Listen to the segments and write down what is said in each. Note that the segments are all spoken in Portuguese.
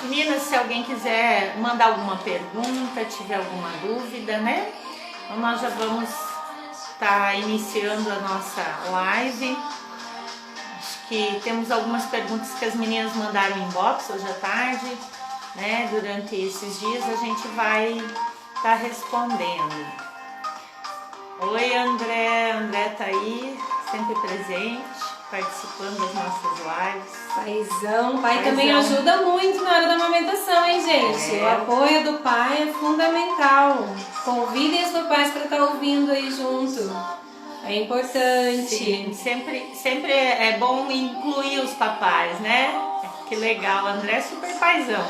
Meninas, se alguém quiser mandar alguma pergunta, tiver alguma dúvida, né? Então nós já vamos estar iniciando a nossa live. Acho que temos algumas perguntas que as meninas mandaram em inbox hoje à tarde, né? Durante esses dias a gente vai estar respondendo. Oi, André. André tá aí, sempre presente, participando das nossas lives. Paizão, pai também ajuda muito na hora da amamentação, hein, gente? O apoio do pai é fundamental. Convidem os papais para estar ouvindo aí junto. É importante. Sim, sempre é bom incluir os papais, né? Que legal, André é super paizão.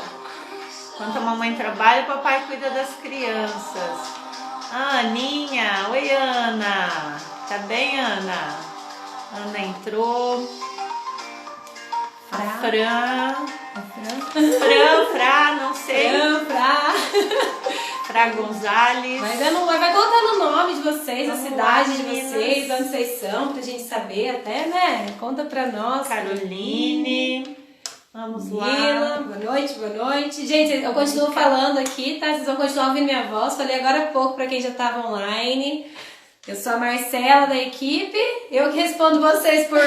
Enquanto a mamãe trabalha, o papai cuida das crianças. Ah, Aninha, oi Ana. Tá bem, Ana? Ana entrou. A Fran, não sei. Fra Gonzalez. Vai colocando o nome de vocês, a cidade de vocês, onde vocês são, pra gente saber até, né? Conta pra nós. Caroline. Vamos lá. Boa noite. Gente, eu continuo falando aqui, tá? Vocês vão continuar ouvindo minha voz. Falei agora há pouco pra quem já tava online. Eu sou a Marcela da equipe, eu que respondo vocês por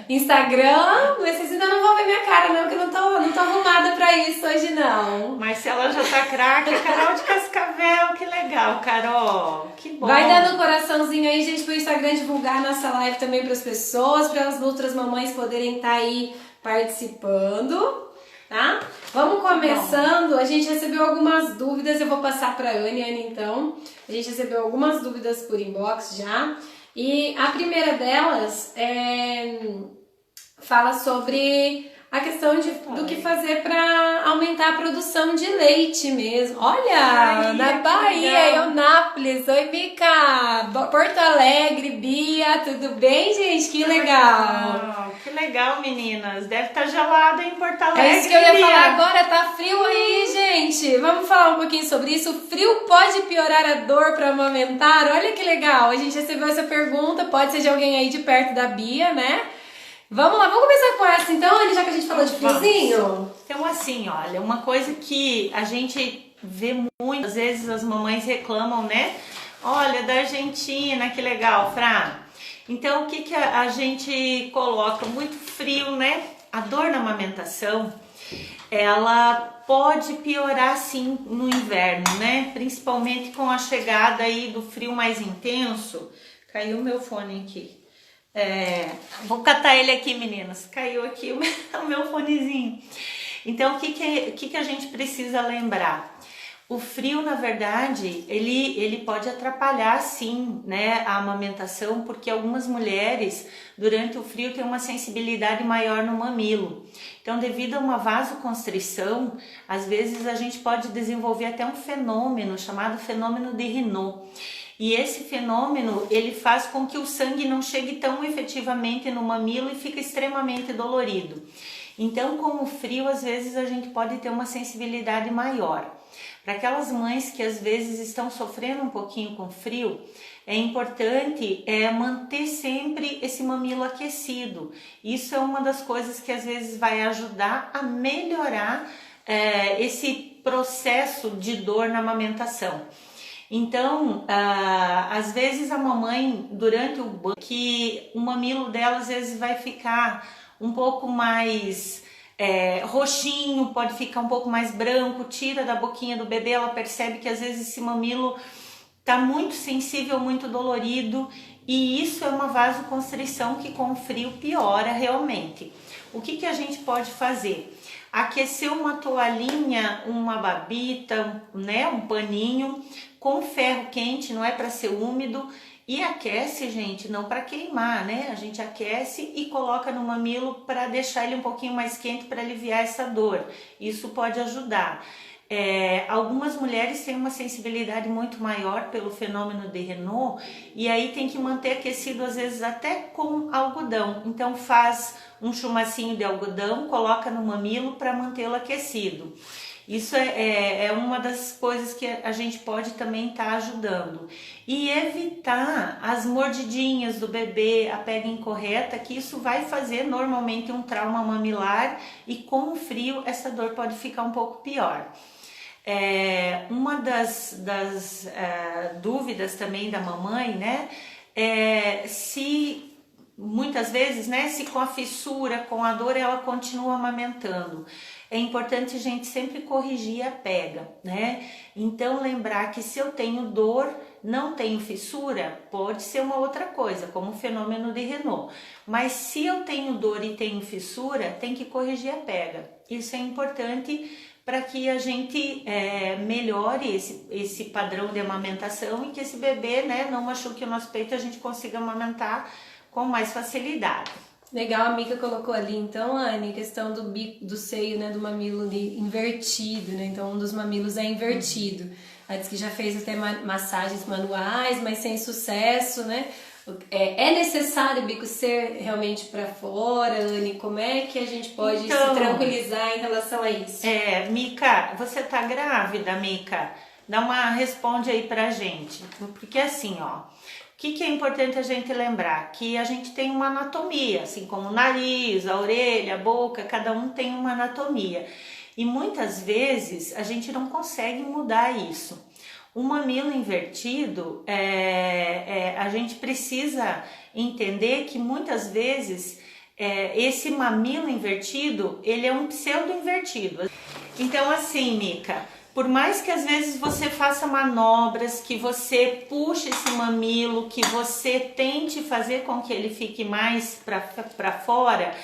Instagram, mas vocês ainda não vão ver minha cara não, porque eu não tô arrumada pra isso hoje não. Marcela já tá craque, Carol de Cascavel, que legal, Carol, que bom. Vai dando um coraçãozinho aí, gente, pro Instagram divulgar a nossa live também pras pessoas, para as outras mamães poderem estar aí participando. Tá? Vamos começando, a gente recebeu algumas dúvidas, eu vou passar para a Anne então. A gente recebeu algumas dúvidas por inbox já. E a primeira delas fala sobre a questão do que fazer para aumentar a produção de leite mesmo. Olha, na Bahia, Eunápolis, oi Mica, Porto Alegre, Bia, tudo bem, gente? Que legal! Que legal, meninas. Deve estar gelado em Porto Alegre. É isso que eu ia falar agora, tá frio aí, gente. Vamos falar um pouquinho sobre isso. O frio pode piorar a dor para amamentar? Olha que legal, a gente recebeu essa pergunta, pode ser de alguém aí de perto da Bia, né? Vamos lá, vamos começar com essa então, Anne, já que a gente falou de friozinho? Então assim, olha, uma coisa que a gente vê muitas vezes as mamães reclamam, né? Olha, da Argentina, que legal, Fra. Então o que a gente coloca? Muito frio, né? A dor na amamentação, ela pode piorar sim no inverno, né? Principalmente com a chegada aí do frio mais intenso. Caiu o meu fone aqui. Vou catar ele aqui, meninas. Caiu aqui o meu fonezinho. Então, o que a gente precisa lembrar? O frio, na verdade, ele pode atrapalhar, sim, né, a amamentação, porque algumas mulheres, durante o frio, têm uma sensibilidade maior no mamilo. Então, devido a uma vasoconstrição, às vezes a gente pode desenvolver até um fenômeno chamado fenômeno de Raynaud. E esse fenômeno, ele faz com que o sangue não chegue tão efetivamente no mamilo e fica extremamente dolorido. Então, com o frio, às vezes a gente pode ter uma sensibilidade maior. Para aquelas mães que às vezes estão sofrendo um pouquinho com frio, é importante manter sempre esse mamilo aquecido. Isso é uma das coisas que às vezes vai ajudar a melhorar esse processo de dor na amamentação. Então, às vezes a mamãe, durante o banho, que o mamilo dela às vezes vai ficar um pouco mais roxinho, pode ficar um pouco mais branco, tira da boquinha do bebê, ela percebe que às vezes esse mamilo está muito sensível, muito dolorido, e isso é uma vasoconstrição que com o frio piora realmente. O que a gente pode fazer? Aquecer uma toalhinha, uma babita, né, um paninho com ferro quente, não é para ser úmido, e aquece, gente, não para queimar, né? A gente aquece e coloca no mamilo para deixar ele um pouquinho mais quente para aliviar essa dor. Isso pode ajudar. Algumas mulheres têm uma sensibilidade muito maior pelo fenômeno de Raynaud e aí tem que manter aquecido às vezes até com algodão. Então faz um chumacinho de algodão, coloca no mamilo para mantê-lo aquecido. Isso é uma das coisas que a gente pode também estar ajudando. E evitar as mordidinhas do bebê, a pega incorreta, que isso vai fazer normalmente um trauma mamilar e com o frio essa dor pode ficar um pouco pior. Uma das dúvidas também da mamãe, né, se muitas vezes, né, se com a fissura, com a dor, ela continua amamentando. É importante a gente sempre corrigir a pega, né? Então lembrar que se eu tenho dor, não tenho fissura, pode ser uma outra coisa, como o fenômeno de Raynaud. Mas se eu tenho dor e tenho fissura, tem que corrigir a pega. Isso é importante para que a gente melhore esse padrão de amamentação e que esse bebê, né, não machuque o nosso peito e a gente consiga amamentar com mais facilidade. Legal, a Mica colocou ali, então, Anne, questão do bico, do seio, né, do mamilo invertido, né, então um dos mamilos é invertido. Ela disse que já fez até massagens manuais, mas sem sucesso, né. É necessário o bico ser realmente para fora, Anne? Como é que a gente pode se tranquilizar em relação a isso? Mica, você tá grávida, Mica? Responde aí pra gente, porque assim, ó, o que é importante a gente lembrar? Que a gente tem uma anatomia, assim como o nariz, a orelha, a boca, cada um tem uma anatomia. E muitas vezes a gente não consegue mudar isso. O mamilo invertido, a gente precisa entender que muitas vezes esse mamilo invertido, ele é um pseudo invertido. Então assim, Mica, por mais que às vezes você faça manobras, que você puxe esse mamilo, que você tente fazer com que ele fique mais para fora,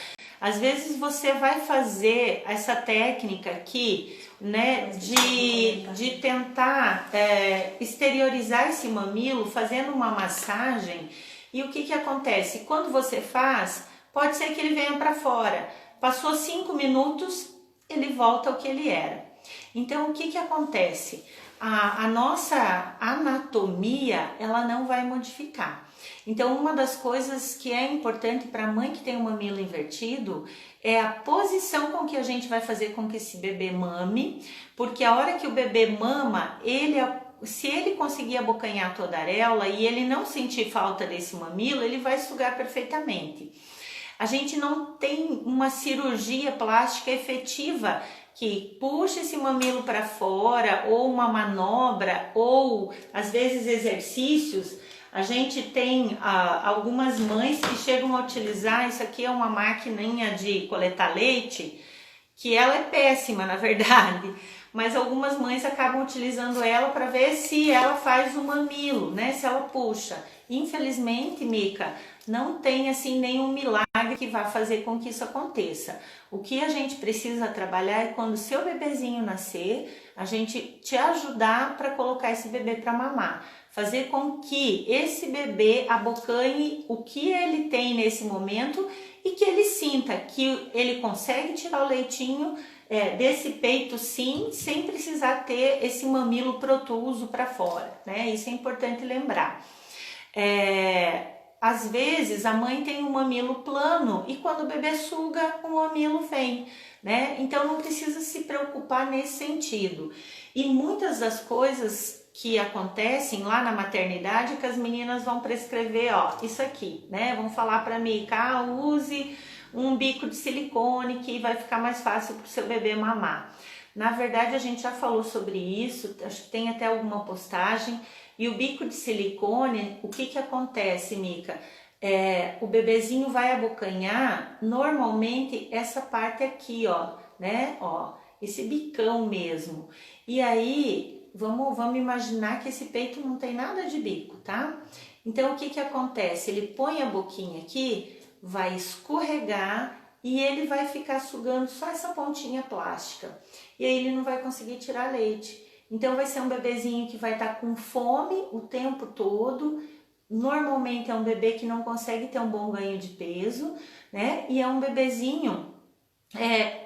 às vezes você vai fazer essa técnica aqui, né, de tentar exteriorizar esse mamilo fazendo uma massagem. E o que acontece? Quando você faz, pode ser que ele venha para fora. Passou 5 minutos, ele volta ao que ele era. Então, o que acontece? A nossa anatomia, ela não vai modificar. Então, uma das coisas que é importante para a mãe que tem o mamilo invertido é a posição com que a gente vai fazer com que esse bebê mame, porque a hora que o bebê mama, se ele conseguir abocanhar toda a areola e ele não sentir falta desse mamilo, ele vai sugar perfeitamente. A gente não tem uma cirurgia plástica efetiva que puxa esse mamilo para fora, ou uma manobra, ou às vezes exercícios. A gente tem algumas mães que chegam a utilizar, isso aqui é uma maquininha de coletar leite, que ela é péssima na verdade, mas algumas mães acabam utilizando ela para ver se ela faz o mamilo, né, se ela puxa. Infelizmente, Mica, não tem assim nenhum milagre que vá fazer com que isso aconteça. O que a gente precisa trabalhar é quando o seu bebezinho nascer, a gente te ajudar para colocar esse bebê para mamar. Fazer com que esse bebê abocanhe o que ele tem nesse momento e que ele sinta que ele consegue tirar o leitinho desse peito sim, sem precisar ter esse mamilo protuso para fora, né? Isso é importante lembrar. Às vezes a mãe tem um mamilo plano e quando o bebê suga, o mamilo vem, né? Então não precisa se preocupar nesse sentido. E muitas das coisas que acontecem lá na maternidade que as meninas vão prescrever, ó, isso aqui, né? Vão falar para mim, use um bico de silicone que vai ficar mais fácil para o seu bebê mamar. Na verdade a gente já falou sobre isso, acho que tem até alguma postagem. E o bico de silicone, o que acontece, Mica? O bebezinho vai abocanhar normalmente essa parte aqui, ó, né? Ó, esse bicão mesmo. E aí, vamos imaginar que esse peito não tem nada de bico, tá? Então, o que acontece? Ele põe a boquinha aqui, vai escorregar e ele vai ficar sugando só essa pontinha plástica. E aí ele não vai conseguir tirar leite. Então vai ser um bebezinho que vai estar com fome o tempo todo. Normalmente é um bebê que não consegue ter um bom ganho de peso, né? E é um bebezinho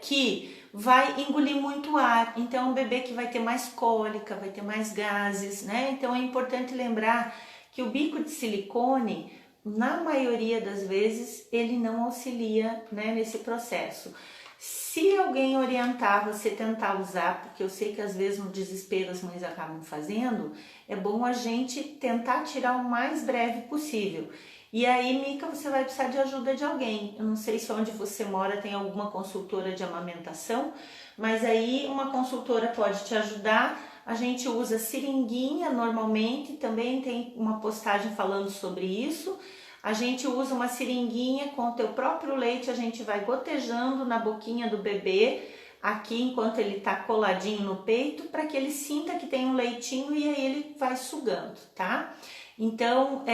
que vai engolir muito ar. Então é um bebê que vai ter mais cólica, vai ter mais gases, né? Então é importante lembrar que o bico de silicone, na maioria das vezes, ele não auxilia, né, nesse processo. Se alguém orientar você tentar usar, porque eu sei que às vezes no desespero as mães acabam fazendo, é bom a gente tentar tirar o mais breve possível. E aí, Mica, você vai precisar de ajuda de alguém. Eu não sei se onde você mora tem alguma consultora de amamentação, mas aí uma consultora pode te ajudar. A gente usa seringuinha normalmente, também tem uma postagem falando sobre isso. A gente usa uma seringuinha com o teu próprio leite, a gente vai gotejando na boquinha do bebê, aqui enquanto ele tá coladinho no peito, para que ele sinta que tem um leitinho e aí ele vai sugando, tá? Então,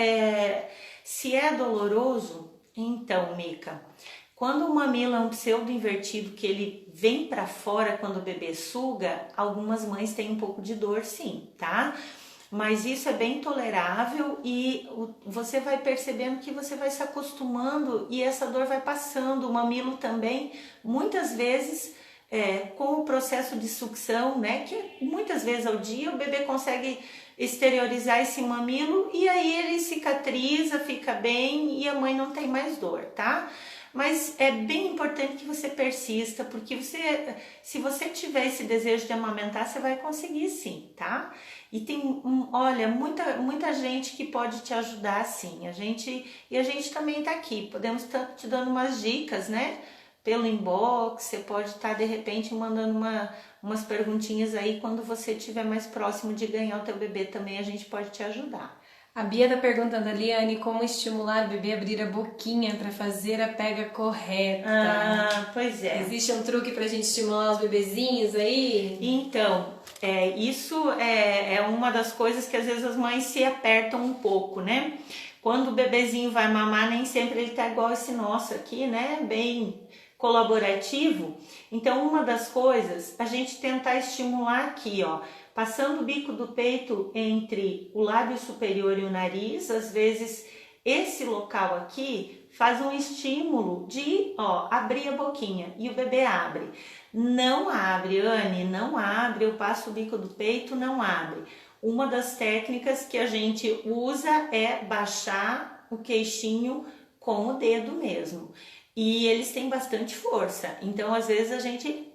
se é doloroso, então, Mica, quando o mamilo é um pseudo invertido, que ele vem para fora quando o bebê suga, algumas mães têm um pouco de dor sim, tá? Mas isso é bem tolerável e você vai percebendo que você vai se acostumando e essa dor vai passando. O mamilo também, muitas vezes, com o processo de sucção, né, que muitas vezes ao dia o bebê consegue exteriorizar esse mamilo e aí ele cicatriza, fica bem e a mãe não tem mais dor, tá? Mas é bem importante que você persista, porque se você tiver esse desejo de amamentar, você vai conseguir sim, tá? E tem, olha, muita gente que pode te ajudar sim. A gente também tá aqui, podemos estar te dando umas dicas, né? Pelo inbox, você pode estar de repente mandando umas perguntinhas aí quando você estiver mais próximo de ganhar o teu bebê também, a gente pode te ajudar. A Bia tá perguntando ali, Anne, como estimular o bebê a abrir a boquinha para fazer a pega correta. Ah, pois é. Existe um truque pra gente estimular os bebezinhos aí? Então, isso é uma das coisas que às vezes as mães se apertam um pouco, né? Quando o bebezinho vai mamar, nem sempre ele tá igual esse nosso aqui, né? Bem colaborativo. Então, uma das coisas, a gente tentar estimular aqui, ó, passando o bico do peito entre o lábio superior e o nariz. Às vezes esse local aqui faz um estímulo de, ó, abrir a boquinha e o bebê abre. Não abre, Anne, não abre, eu passo o bico do peito, não abre. Uma das técnicas que a gente usa é baixar o queixinho com o dedo mesmo. E eles têm bastante força, então às vezes a gente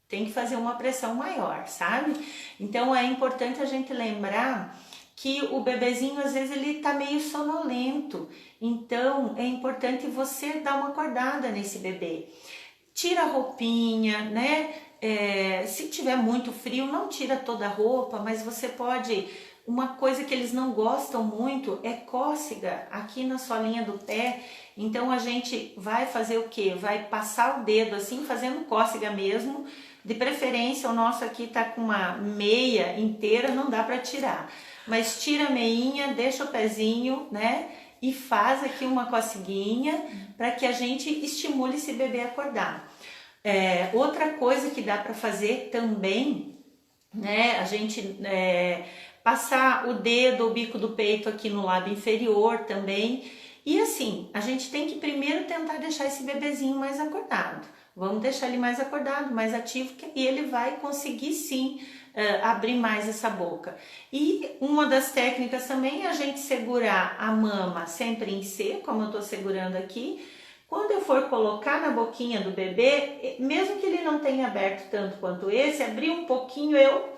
tem que fazer uma pressão maior, sabe? Então é importante a gente lembrar que o bebezinho às vezes ele tá meio sonolento, então é importante você dar uma acordada nesse bebê. Tira a roupinha, né? Se tiver muito frio, não tira toda a roupa, mas você pode... Uma coisa que eles não gostam muito é cócega aqui na solinha do pé. Então a gente vai fazer o quê? Vai passar o dedo assim, fazendo cócega mesmo. De preferência, o nosso aqui tá com uma meia inteira, não dá para tirar. Mas tira a meinha, deixa o pezinho, né? E faz aqui uma coceguinha para que a gente estimule esse bebê a acordar. Outra coisa que dá para fazer também, né? A gente passar o dedo, o bico do peito aqui no lábio inferior também. E assim, a gente tem que primeiro tentar deixar esse bebezinho mais acordado. Vamos deixar ele mais acordado, mais ativo, e ele vai conseguir sim abrir mais essa boca. E uma das técnicas também é a gente segurar a mama sempre em C, como eu tô segurando aqui. Quando eu for colocar na boquinha do bebê, mesmo que ele não tenha aberto tanto quanto esse, abrir um pouquinho, eu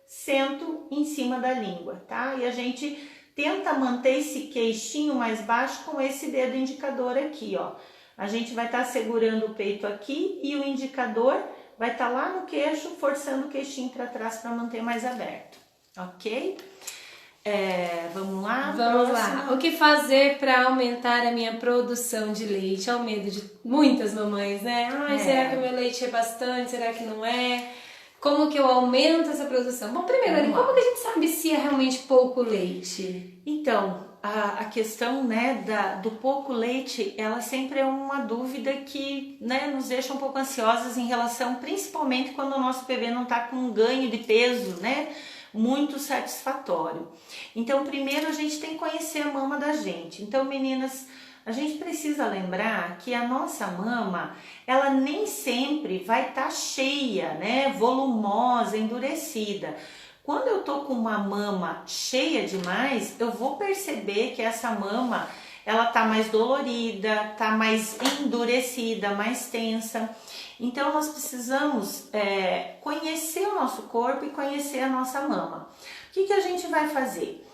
sento em cima da língua, tá? E a gente tenta manter esse queixinho mais baixo com esse dedo indicador aqui, ó. A gente vai estar segurando o peito aqui e o indicador vai estar lá no queixo, forçando o queixinho para trás para manter mais aberto, ok? Vamos lá? Vamos lá. O que fazer para aumentar a minha produção de leite? É o medo de muitas mamães, né? Ai, será que o meu leite é bastante? Será que não é? Como que eu aumento essa produção? Bom, primeiro, Anne, como que a gente sabe se é realmente pouco leite? Então, a questão, né, do pouco leite, ela sempre é uma dúvida que, né, nos deixa um pouco ansiosas em relação, principalmente quando o nosso bebê não está com um ganho de peso, né, muito satisfatório. Então, primeiro a gente tem que conhecer a mama da gente. Então, meninas, a gente precisa lembrar que a nossa mama, ela nem sempre vai estar cheia, né, volumosa, endurecida. Quando eu tô com uma mama cheia demais, eu vou perceber que essa mama, ela tá mais dolorida, tá mais endurecida, mais tensa. Então nós precisamos conhecer o nosso corpo e conhecer a nossa mama. O que a gente vai fazer?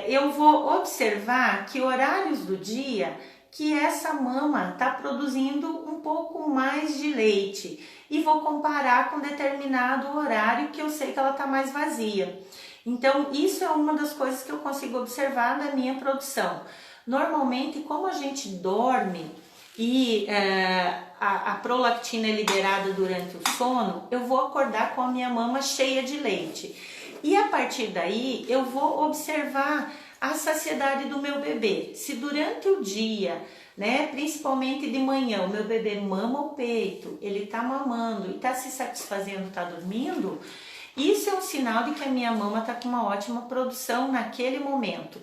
Eu vou observar que horários do dia que essa mama está produzindo um pouco mais de leite e vou comparar com determinado horário que eu sei que ela está mais vazia. Então isso é uma das coisas que eu consigo observar da minha produção. Normalmente, como a gente dorme e a prolactina é liberada durante o sono, eu vou acordar com a minha mama cheia de leite. E a partir daí eu vou observar a saciedade do meu bebê. Se durante o dia, né, principalmente de manhã, o meu bebê mama o peito, ele tá mamando e tá se satisfazendo, tá dormindo, isso é um sinal de que a minha mama tá com uma ótima produção naquele momento.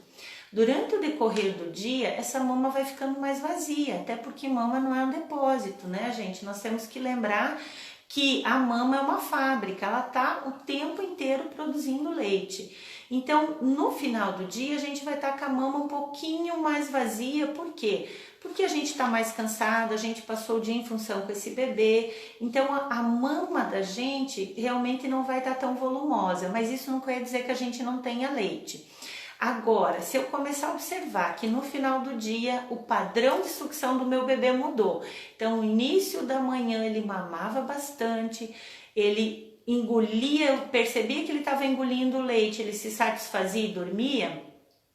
Durante o decorrer do dia, essa mama vai ficando mais vazia, até porque mama não é um depósito, né, gente? Nós temos que lembrar que a mama é uma fábrica, ela tá o tempo inteiro produzindo leite. Então, no final do dia, a gente vai estar com a mama um pouquinho mais vazia. Por quê? Porque a gente está mais cansada, a gente passou o dia em função com esse bebê. Então, a mama da gente realmente não vai estar tão volumosa, mas isso não quer dizer que a gente não tenha leite. Agora, se eu começar a observar que no final do dia o padrão de sucção do meu bebê mudou, então no início da manhã ele mamava bastante, ele engolia, eu percebia que ele estava engolindo o leite, ele se satisfazia e dormia,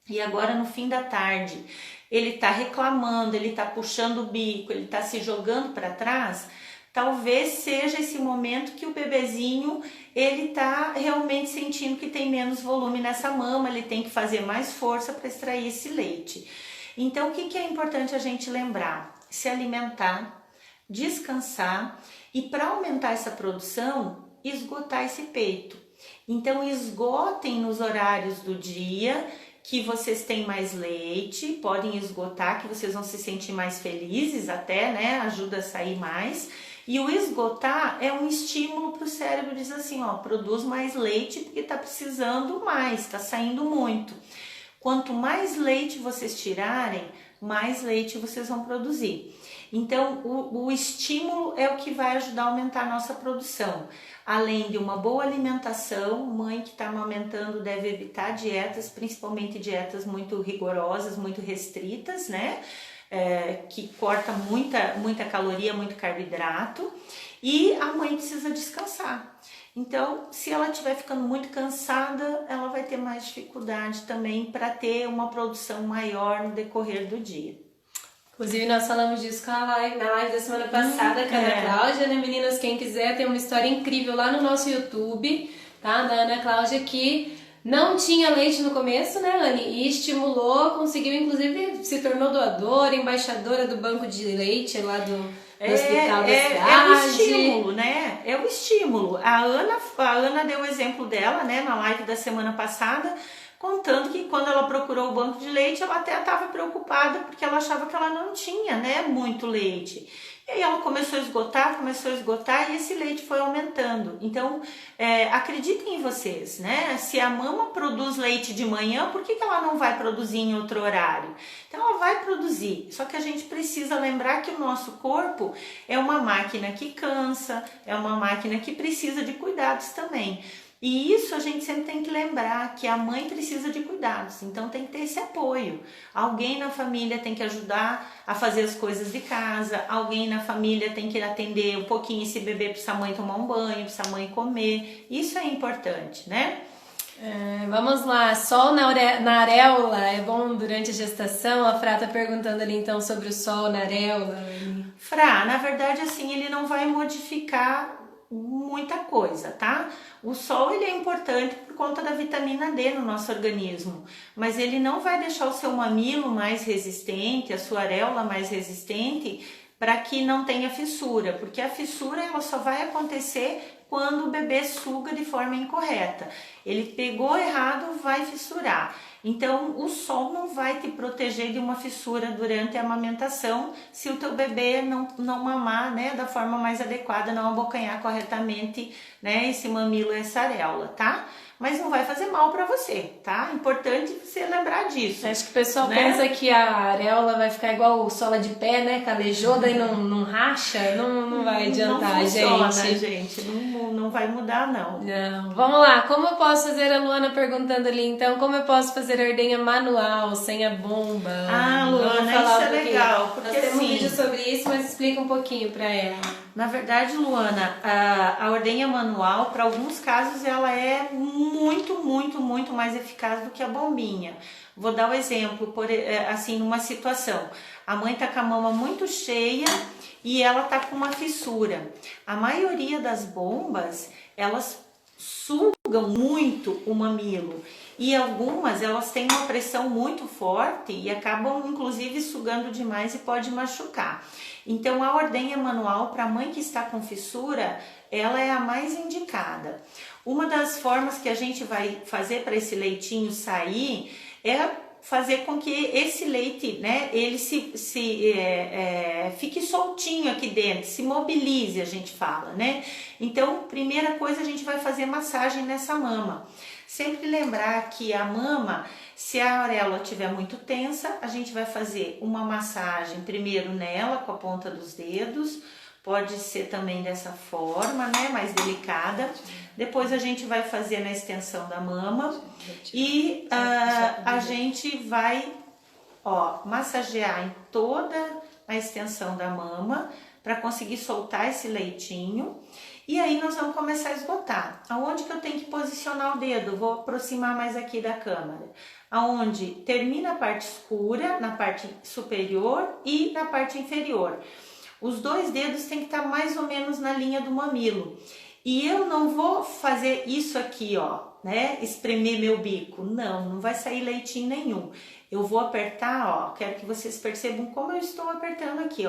e agora no fim da tarde ele está reclamando, ele está puxando o bico, ele está se jogando para trás, talvez seja esse momento que o bebezinho ele está realmente sentindo que tem menos volume nessa mama, ele tem que fazer mais força para extrair esse leite. Então, o que é importante a gente lembrar? Se alimentar, descansar e para aumentar essa produção, esgotar esse peito. Então, esgotem nos horários do dia que vocês têm mais leite, podem esgotar, que vocês vão se sentir mais felizes até, né? Ajuda a sair mais. E o esgotar é um estímulo para o cérebro, diz assim, ó, produz mais leite porque está precisando mais, está saindo muito. Quanto mais leite vocês tirarem, mais leite vocês vão produzir. Então, o estímulo é o que vai ajudar a aumentar a nossa produção. Além de uma boa alimentação, mãe que está amamentando deve evitar dietas, principalmente dietas muito rigorosas, muito restritas, né? Que corta muita caloria, muito carboidrato, e a mãe precisa descansar. Então, se ela estiver ficando muito cansada, ela vai ter mais dificuldade também para ter uma produção maior no decorrer do dia. Inclusive, nós falamos disso na live da semana passada com a Ana Cláudia, né, meninas? Quem quiser, tem uma história incrível lá no nosso YouTube, tá? Da Ana Cláudia, que não tinha leite no começo, né, Anne? E estimulou, conseguiu, inclusive, se tornou doadora, embaixadora do banco de leite lá do hospital da cidade. É o estímulo, né? É o estímulo. A Ana deu o exemplo dela, né, na live da semana passada, contando que quando ela procurou o banco de leite, ela até estava preocupada porque ela achava que ela não tinha, né, muito leite. E aí ela começou a esgotar e esse leite foi aumentando. Então, acreditem em vocês, né? Se a mama produz leite de manhã, por que ela não vai produzir em outro horário? Então ela vai produzir, só que a gente precisa lembrar que o nosso corpo é uma máquina que cansa, é uma máquina que precisa de cuidados também. E isso a gente sempre tem que lembrar, que a mãe precisa de cuidados, então tem que ter esse apoio. Alguém na família tem que ajudar a fazer as coisas de casa, alguém na família tem que atender um pouquinho esse bebê para essa mãe tomar um banho, para essa mãe comer. Isso é importante, né? Vamos lá, sol na areola é bom durante a gestação? A Frá tá perguntando ali então sobre o sol na areola. Frá, na verdade assim, ele não vai modificar muita coisa, tá? O sol ele é importante por conta da vitamina D no nosso organismo, mas ele não vai deixar o seu mamilo mais resistente, a sua areola mais resistente, para que não tenha fissura, porque a fissura ela só vai acontecer quando o bebê suga de forma incorreta. Ele pegou errado, vai fissurar. Então, o sol não vai te proteger de uma fissura durante a amamentação se o teu bebê não mamar, né, da forma mais adequada, não abocanhar corretamente, né, esse mamilo, essa areola, tá? Mas não vai fazer mal para você, tá? Importante você lembrar disso. Acho que o pessoal né? pensa que a areola vai ficar igual sola de pé, né? Calejou, daí não racha, não vai adiantar, não funciona, gente. Não vai mudar, não. Não. Vamos lá, como eu posso fazer, a Luana perguntando ali, então, como eu posso fazer a ordenha manual, sem a bomba? Ah, Luana, isso é legal, porque nós temos um assim, vídeo sobre isso, mas explica um pouquinho pra ela. Na verdade, Luana, a ordenha manual, para alguns casos, ela é muito mais eficaz do que a bombinha. Vou dar o exemplo, assim, numa situação. A mãe tá com a mama muito cheia e ela tá com uma fissura. A maioria das bombas, elas sugam muito o mamilo. E algumas, elas têm uma pressão muito forte e acabam, inclusive, sugando demais e pode machucar. Então, a ordenha manual para a mãe que está com fissura, ela é a mais indicada. Uma das formas que a gente vai fazer para esse leitinho sair é fazer com que esse leite, né, ele fique soltinho aqui dentro, se mobilize, a gente fala, né? Então, primeira coisa, a gente vai fazer massagem nessa mama. Sempre lembrar que a mama, se a areola estiver muito tensa, a gente vai fazer uma massagem primeiro nela com a ponta dos dedos, pode ser também dessa forma, né, mais delicada. Depois a gente vai fazer na extensão da mama e a gente vai, massagear em toda a extensão da mama para conseguir soltar esse leitinho. E aí nós vamos começar a esgotar. Aonde que eu tenho que posicionar o dedo? Vou aproximar mais aqui da câmera. Aonde termina a parte escura, na parte superior e na parte inferior. Os dois dedos têm que estar mais ou menos na linha do mamilo. E eu não vou fazer isso aqui, né? Espremer meu bico. Não vai sair leitinho nenhum. Eu vou apertar, quero que vocês percebam como eu estou apertando aqui,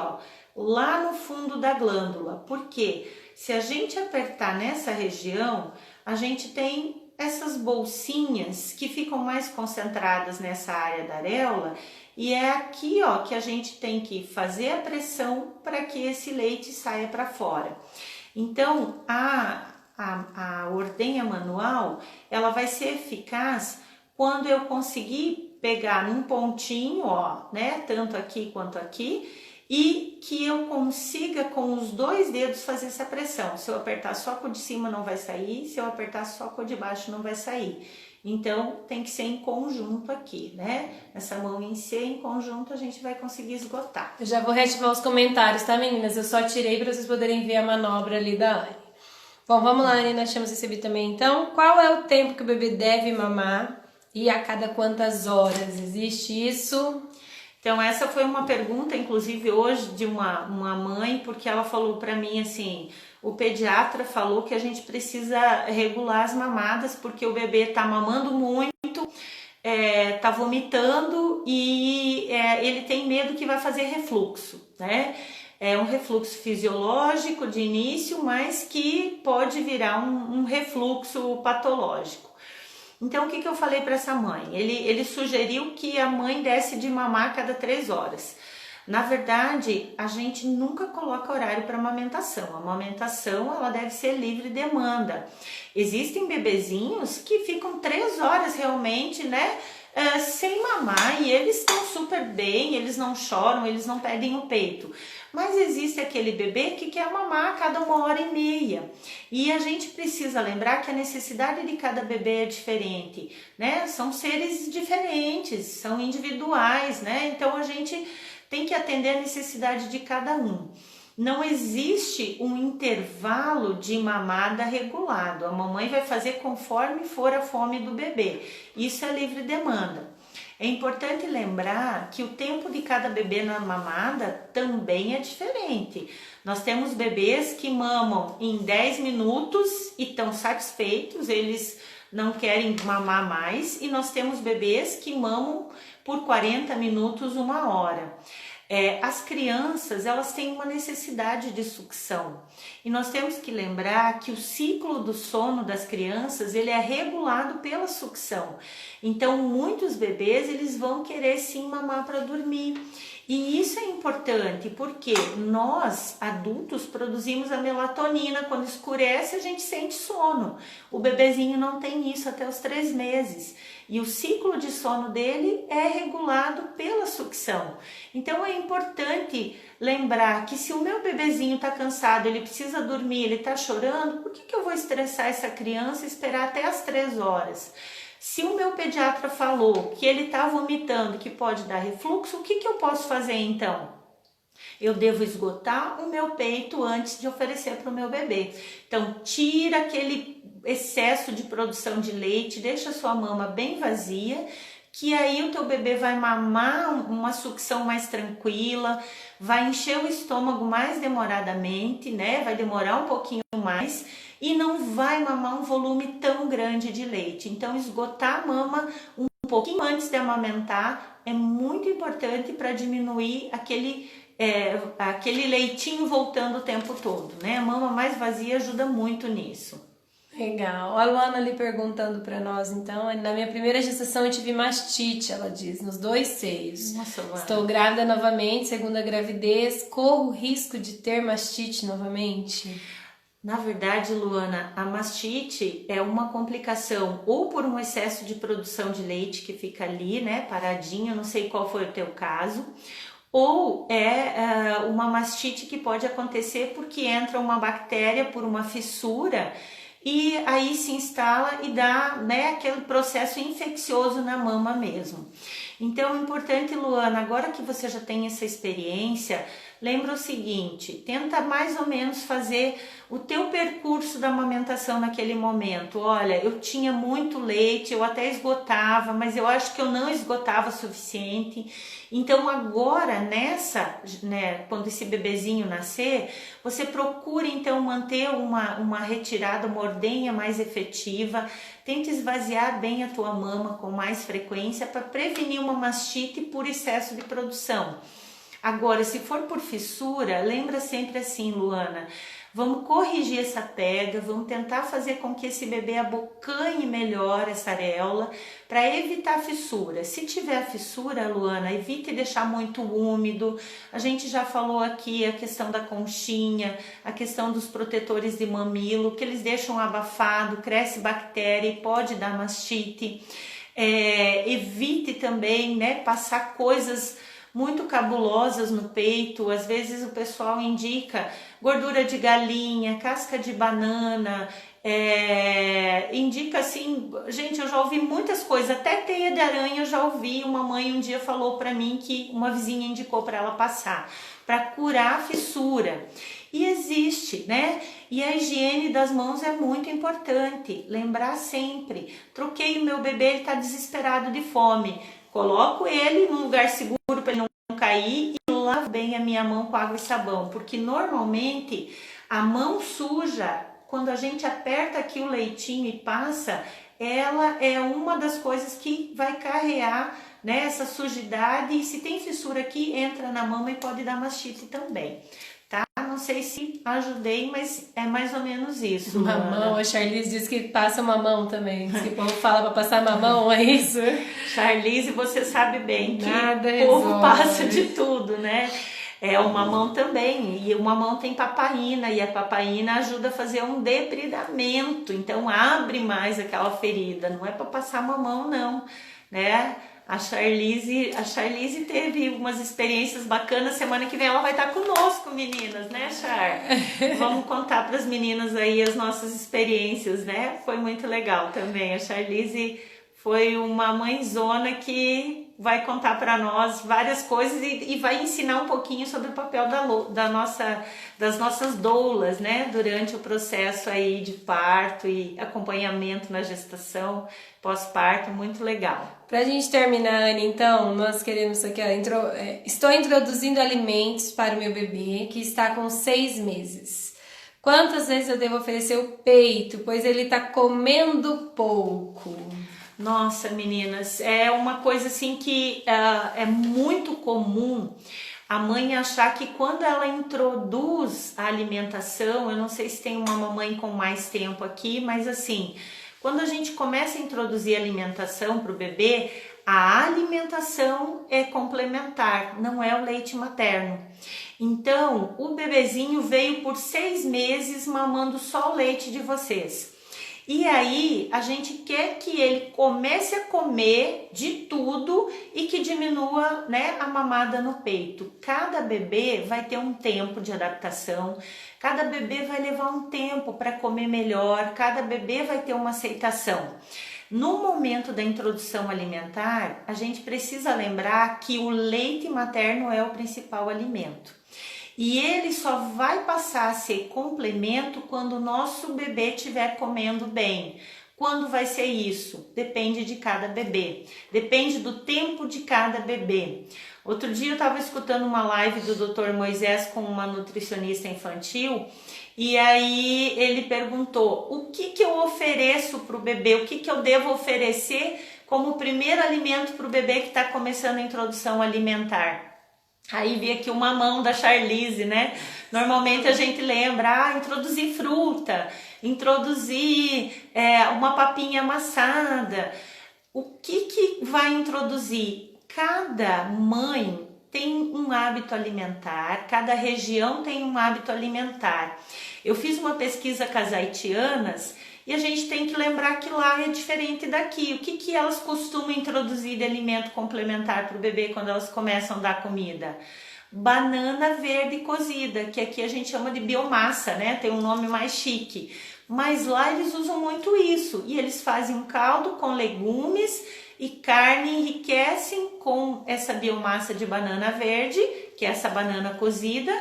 lá no fundo da glândula. Por quê? Se a gente apertar nessa região, a gente tem essas bolsinhas que ficam mais concentradas nessa área da areola e é aqui, que a gente tem que fazer a pressão para que esse leite saia para fora. Então, a ordenha manual, ela vai ser eficaz quando eu conseguir pegar num pontinho, né, tanto aqui quanto aqui, e que eu consiga com os dois dedos fazer essa pressão. Se eu apertar só com o de cima não vai sair, se eu apertar só com o de baixo não vai sair. Então tem que ser em conjunto aqui, né? Essa mão em C, em conjunto, a gente vai conseguir esgotar. Eu já vou reativar os comentários, tá, meninas? Eu só tirei para vocês poderem ver a manobra ali da Anne. Bom, vamos lá, Anne, nós temos recebido também então. Qual é o tempo que o bebê deve mamar e a cada quantas horas? Existe isso? Então, essa foi uma pergunta, inclusive, hoje de uma mãe, porque ela falou para mim assim, o pediatra falou que a gente precisa regular as mamadas, porque o bebê tá mamando muito, tá vomitando e ele tem medo que vai fazer refluxo, né? É um refluxo fisiológico de início, mas que pode virar um refluxo patológico. Então, o que eu falei para essa mãe? Ele sugeriu que a mãe desse de mamar a cada 3 horas. Na verdade, a gente nunca coloca horário para amamentação. A amamentação, ela deve ser livre demanda. Existem bebezinhos que ficam 3 horas realmente, né, sem mamar e eles estão super bem, eles não choram, eles não pedem o peito. Mas existe aquele bebê que quer mamar a cada 1h30 e a gente precisa lembrar que a necessidade de cada bebê é diferente, né? São seres diferentes, são individuais, né? Então a gente tem que atender a necessidade de cada um. Não existe um intervalo de mamada regulado, a mamãe vai fazer conforme for a fome do bebê, isso é livre demanda. É importante lembrar que o tempo de cada bebê na mamada também é diferente. Nós temos bebês que mamam em 10 minutos e estão satisfeitos, eles não querem mamar mais, e nós temos bebês que mamam por 40 minutos, 1 hora. As crianças, elas têm uma necessidade de sucção e nós temos que lembrar que o ciclo do sono das crianças, ele é regulado pela sucção. Então, muitos bebês, eles vão querer sim mamar para dormir. E isso é importante porque nós, adultos, produzimos a melatonina. Quando escurece, a gente sente sono. O bebezinho não tem isso até os 3 meses. E o ciclo de sono dele é regulado pela sucção. Então é importante lembrar que se o meu bebezinho está cansado, ele precisa dormir, ele está chorando, por que eu vou estressar essa criança e esperar até as 3 horas? Se o meu pediatra falou que ele está vomitando, que pode dar refluxo, o que eu posso fazer então? Eu devo esgotar o meu peito antes de oferecer para o meu bebê. Então, tira aquele excesso de produção de leite, deixa a sua mama bem vazia, que aí o teu bebê vai mamar uma sucção mais tranquila, vai encher o estômago mais demoradamente, né? Vai demorar um pouquinho mais e não vai mamar um volume tão grande de leite. Então, esgotar a mama um pouquinho antes de amamentar é muito importante para diminuir aquele leitinho voltando o tempo todo, né? A mama mais vazia ajuda muito nisso. Legal. A Luana ali perguntando para nós, então, na minha primeira gestação eu tive mastite, ela diz, nos 2 seios. Nossa, Luana. Estou grávida novamente, segunda gravidez, corro risco de ter mastite novamente? Na verdade, Luana, a mastite é uma complicação ou por um excesso de produção de leite que fica ali, né, paradinho, não sei qual foi o teu caso, ou uma mastite que pode acontecer porque entra uma bactéria por uma fissura e aí se instala e dá, né, aquele processo infeccioso na mama mesmo. Então é importante, Luana, agora que você já tem essa experiência, lembra o seguinte, tenta mais ou menos fazer o teu percurso da amamentação naquele momento. Olha, eu tinha muito leite, eu até esgotava, mas eu acho que eu não esgotava o suficiente. Então agora quando esse bebezinho nascer, você procure então manter uma retirada, uma ordenha mais efetiva. Tente esvaziar bem a tua mama com mais frequência para prevenir uma mastite por excesso de produção. Agora, se for por fissura, lembra sempre assim, Luana, vamos corrigir essa pega, vamos tentar fazer com que esse bebê abocanhe melhor essa areola para evitar fissura. Se tiver fissura, Luana, evite deixar muito úmido. A gente já falou aqui a questão da conchinha, a questão dos protetores de mamilo, que eles deixam abafado, cresce bactéria e pode dar mastite. Evite também, né, passar coisas muito cabulosas no peito. Às vezes o pessoal indica gordura de galinha, casca de banana, indica assim, gente, eu já ouvi muitas coisas, até teia de aranha eu já ouvi. Uma mãe um dia falou para mim que uma vizinha indicou para ela passar, para curar a fissura. E existe, né? E a higiene das mãos é muito importante, lembrar sempre, troquei o meu bebê, ele está desesperado de fome, coloco ele num lugar seguro para ele não cair e lavo bem a minha mão com água e sabão, porque normalmente a mão suja, quando a gente aperta aqui o leitinho e passa, ela é uma das coisas que vai carrear, né, essa sujidade, e se tem fissura aqui, entra na mama e pode dar mastite também. Não sei se ajudei, mas é mais ou menos isso. Mamão, a Charlize diz que passa mamão também. Diz que o povo fala para passar mamão, é isso? Charlize, você sabe bem que nada o povo passa de tudo, né? O mamão também, e o mamão tem papaína, e a papaína ajuda a fazer um depredamento, então abre mais aquela ferida, não é para passar mamão não, né? A Charlize teve umas experiências bacanas. Semana que vem ela vai estar conosco, meninas, né, Char? Vamos contar para as meninas aí as nossas experiências, né? Foi muito legal também. A Charlize foi uma mãezona que vai contar para nós várias coisas e vai ensinar um pouquinho sobre o papel das nossas doulas, né? Durante o processo aí de parto e acompanhamento na gestação, pós-parto, muito legal. Pra gente terminar, Anne, então, nós queremos aqui, estou introduzindo alimentos para o meu bebê que está com 6 meses. Quantas vezes eu devo oferecer o peito, pois ele está comendo pouco? Nossa, meninas, é uma coisa assim que é muito comum a mãe achar que quando ela introduz a alimentação, eu não sei se tem uma mamãe com mais tempo aqui, mas assim, quando a gente começa a introduzir alimentação para o bebê, a alimentação é complementar, não é o leite materno. Então, o bebezinho veio por 6 meses mamando só o leite de vocês. E aí, a gente quer que ele comece a comer de tudo e que diminua, né, a mamada no peito. Cada bebê vai ter um tempo de adaptação, cada bebê vai levar um tempo para comer melhor, cada bebê vai ter uma aceitação. No momento da introdução alimentar, a gente precisa lembrar que o leite materno é o principal alimento. E ele só vai passar a ser complemento quando o nosso bebê estiver comendo bem. Quando vai ser isso? Depende de cada bebê. Depende do tempo de cada bebê. Outro dia eu estava escutando uma live do Dr. Moisés com uma nutricionista infantil e aí ele perguntou o que eu ofereço para o bebê, o que eu devo oferecer como primeiro alimento para o bebê que está começando a introdução alimentar. Aí vi aqui uma mão da Charlize, né? Normalmente a gente lembra, introduzir fruta, introduzir uma papinha amassada. O que vai introduzir? Cada mãe tem um hábito alimentar, cada região tem um hábito alimentar. Eu fiz uma pesquisa com as haitianas e a gente tem que lembrar que lá é diferente daqui. O que elas costumam introduzir de alimento complementar para o bebê quando elas começam a dar comida? Banana verde cozida, que aqui a gente chama de biomassa, né? Tem um nome mais chique. Mas lá eles usam muito isso. E eles fazem um caldo com legumes e carne, enriquecem com essa biomassa de banana verde, que é essa banana cozida,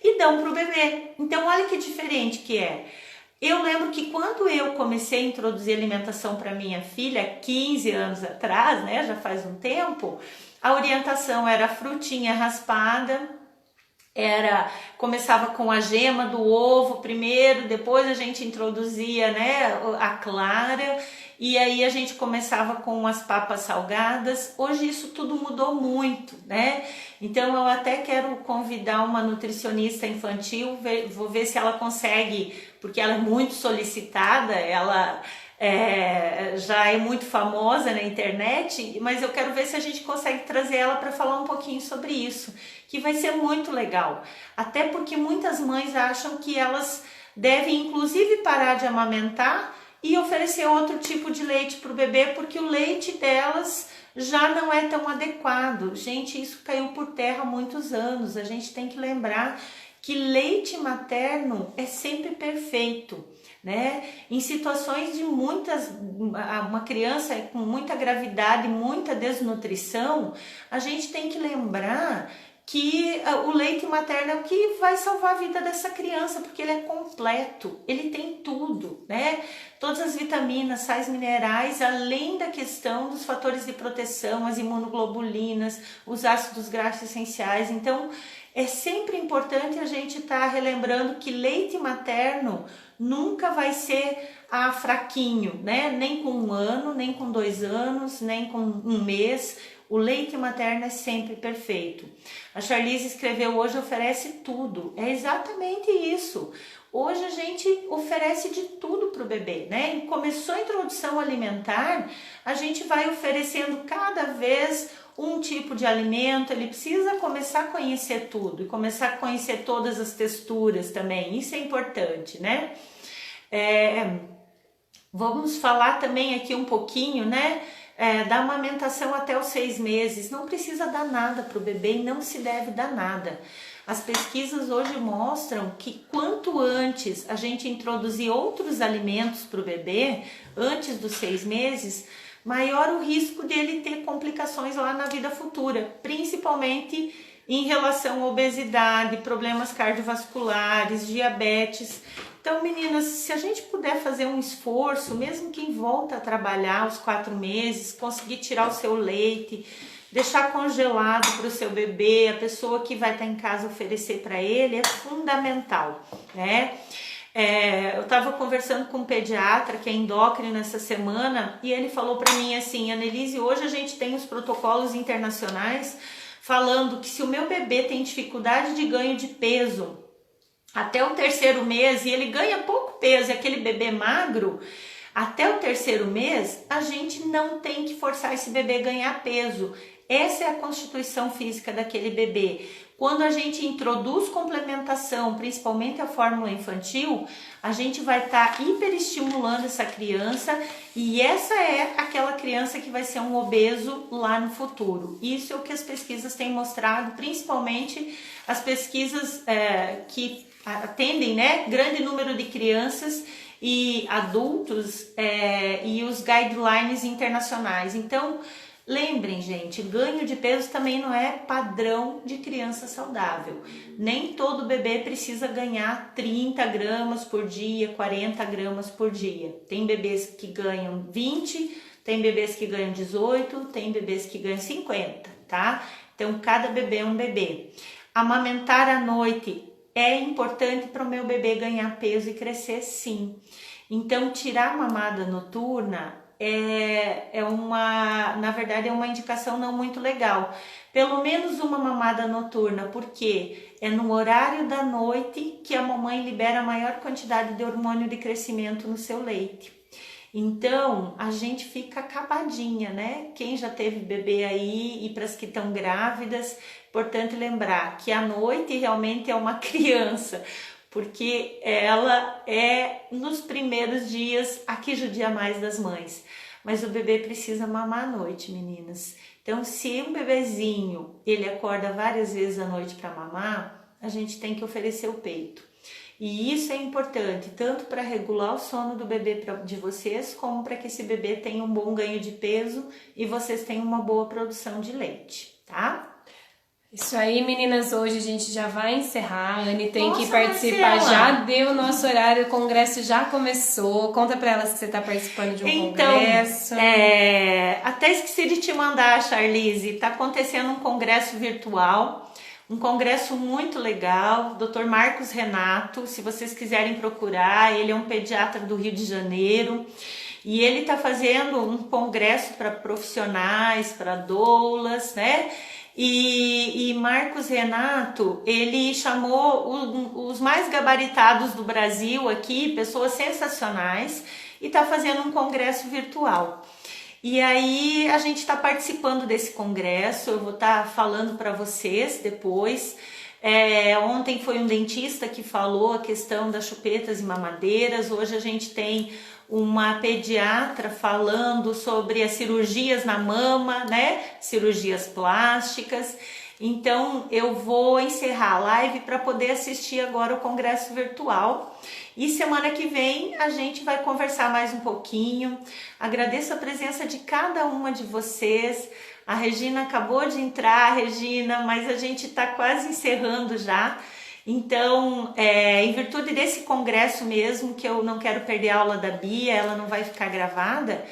e dão para o bebê. Então olha que diferente que é. Eu lembro que quando eu comecei a introduzir alimentação para minha filha, 15 anos atrás, né, já faz um tempo, a orientação era frutinha raspada, começava com a gema do ovo primeiro, depois a gente introduzia, né, a clara, e aí a gente começava com as papas salgadas. Hoje isso tudo mudou muito, né? Então eu até quero convidar uma nutricionista infantil, vou ver se ela consegue, porque ela é muito solicitada, ela já é muito famosa na internet, mas eu quero ver se a gente consegue trazer ela para falar um pouquinho sobre isso, que vai ser muito legal. Até porque muitas mães acham que elas devem inclusive parar de amamentar e oferecer outro tipo de leite para o bebê, porque o leite delas já não é tão adequado. Gente, isso caiu por terra há muitos anos. A gente tem que lembrar que leite materno é sempre perfeito, né? Em situações de uma criança com muita gravidade, muita desnutrição, a gente tem que lembrar que o leite materno é o que vai salvar a vida dessa criança, porque ele é completo, ele tem tudo, né? Todas as vitaminas, sais minerais, além da questão dos fatores de proteção, as imunoglobulinas, os ácidos graxos essenciais. Então, é sempre importante a gente estar relembrando que leite materno nunca vai ser fraquinho, né? Nem com 1 ano, nem com 2 anos, nem com 1 mês. O leite materno é sempre perfeito. A Charlize escreveu: hoje oferece tudo. É exatamente isso. Hoje a gente oferece de tudo para o bebê, né? E começou a introdução alimentar, a gente vai oferecendo cada vez um tipo de alimento. Ele precisa começar a conhecer tudo e começar a conhecer todas as texturas também. Isso é importante, né? Vamos falar também aqui um pouquinho, né? Da amamentação até os 6 meses. Não precisa dar nada para o bebê e não se deve dar nada. As pesquisas hoje mostram que quanto antes a gente introduzir outros alimentos para o bebê, antes dos 6 meses, maior o risco dele ter complicações lá na vida futura, principalmente em relação à obesidade, problemas cardiovasculares, diabetes. Então, meninas, se a gente puder fazer um esforço, mesmo quem volta a trabalhar aos 4 meses, conseguir tirar o seu leite, deixar congelado para o seu bebê, a pessoa que vai estar em casa oferecer para ele, é fundamental, né? Eu estava conversando com um pediatra que é endócrino essa semana e ele falou para mim assim: Annelise, hoje a gente tem os protocolos internacionais falando que se o meu bebê tem dificuldade de ganho de peso até o 3º mês e ele ganha pouco peso, é aquele bebê magro, até o 3º mês a gente não tem que forçar esse bebê a ganhar peso. Essa é a constituição física daquele bebê. Quando a gente introduz complementação, principalmente a fórmula infantil, a gente vai estar hiperestimulando essa criança e essa é aquela criança que vai ser um obeso lá no futuro. Isso é o que as pesquisas têm mostrado, principalmente as pesquisas que atendem, né, grande número de crianças e adultos e os guidelines internacionais. Então, lembrem, gente, ganho de peso também não é padrão de criança saudável. Nem todo bebê precisa ganhar 30 gramas por dia, 40 gramas por dia. Tem bebês que ganham 20, tem bebês que ganham 18, tem bebês que ganham 50, tá? Então, cada bebê é um bebê. Amamentar à noite é importante para o meu bebê ganhar peso e crescer, sim. Então, tirar a mamada noturna na verdade, é uma indicação não muito legal. Pelo menos uma mamada noturna, porque é no horário da noite que a mamãe libera a maior quantidade de hormônio de crescimento no seu leite. Então, a gente fica acabadinha, né? Quem já teve bebê aí e para as que estão grávidas, importante lembrar que à noite realmente é uma criança, porque ela é nos primeiros dias a que judia mais das mães. Mas o bebê precisa mamar à noite, meninas. Então, se um bebezinho ele acorda várias vezes à noite para mamar, a gente tem que oferecer o peito. E isso é importante, tanto para regular o sono do bebê de vocês, como para que esse bebê tenha um bom ganho de peso e vocês tenham uma boa produção de leite, tá? Isso aí, meninas, hoje a gente já vai encerrar. A Anne tem que participar, Marcela, já deu o nosso horário, o congresso já começou. Conta pra elas que você tá participando de um congresso. Até esqueci de te mandar, Charlize, tá acontecendo um congresso virtual, um congresso muito legal, Dr. Marcos Renato, se vocês quiserem procurar, ele é um pediatra do Rio de Janeiro. E ele tá fazendo um congresso para profissionais, para doulas, né? E Marcos Renato, ele chamou os mais gabaritados do Brasil aqui, pessoas sensacionais, e está fazendo um congresso virtual. E aí a gente está participando desse congresso, eu vou estar falando para vocês depois. Ontem foi um dentista que falou a questão das chupetas e mamadeiras, hoje a gente tem uma pediatra falando sobre as cirurgias na mama, né? Cirurgias plásticas. Então eu vou encerrar a live para poder assistir agora o congresso virtual. E semana que vem a gente vai conversar mais um pouquinho. Agradeço a presença de cada uma de vocês. A Regina acabou de entrar, Regina, mas a gente está quase encerrando já. Então, em virtude desse congresso mesmo, que eu não quero perder a aula da Bia, ela não vai ficar gravada,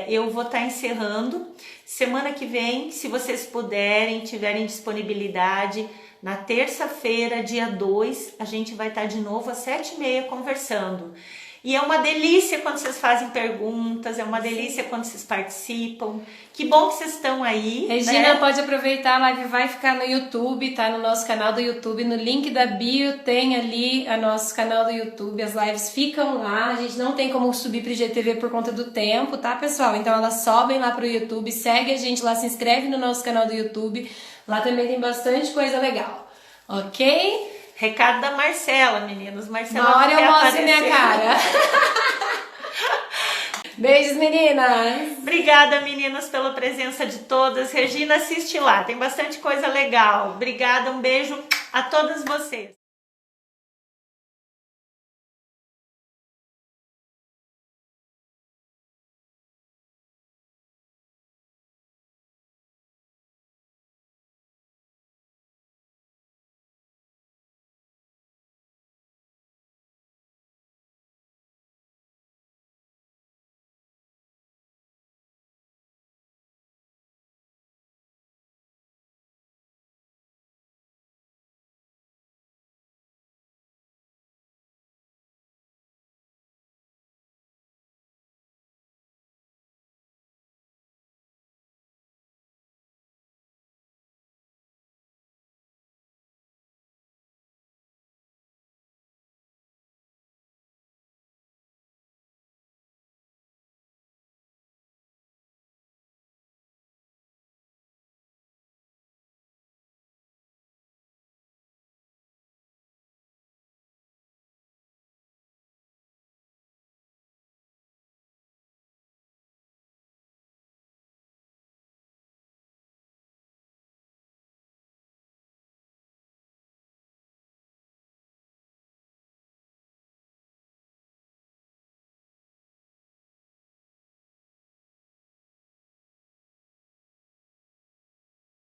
eu vou estar encerrando. Semana que vem, se vocês puderem, tiverem disponibilidade, na terça-feira, dia 2, a gente vai estar de novo às 7h30 conversando. E é uma delícia quando vocês fazem perguntas, é uma delícia quando vocês participam. Que bom que vocês estão aí. Regina, né? Pode aproveitar, a live vai ficar no YouTube, tá no nosso canal do YouTube. No link da bio tem ali o nosso canal do YouTube, as lives ficam lá. A gente não tem como subir pro IGTV por conta do tempo, tá, pessoal? Então elas sobem lá pro YouTube, segue a gente lá, se inscreve no nosso canal do YouTube. Lá também tem bastante coisa legal, ok? Recado da Marcela, meninos. Marcela, uma hora eu mostro minha cara. Beijos, meninas. Obrigada, meninas, pela presença de todas. Regina, assiste lá, tem bastante coisa legal. Obrigada, um beijo a todas vocês.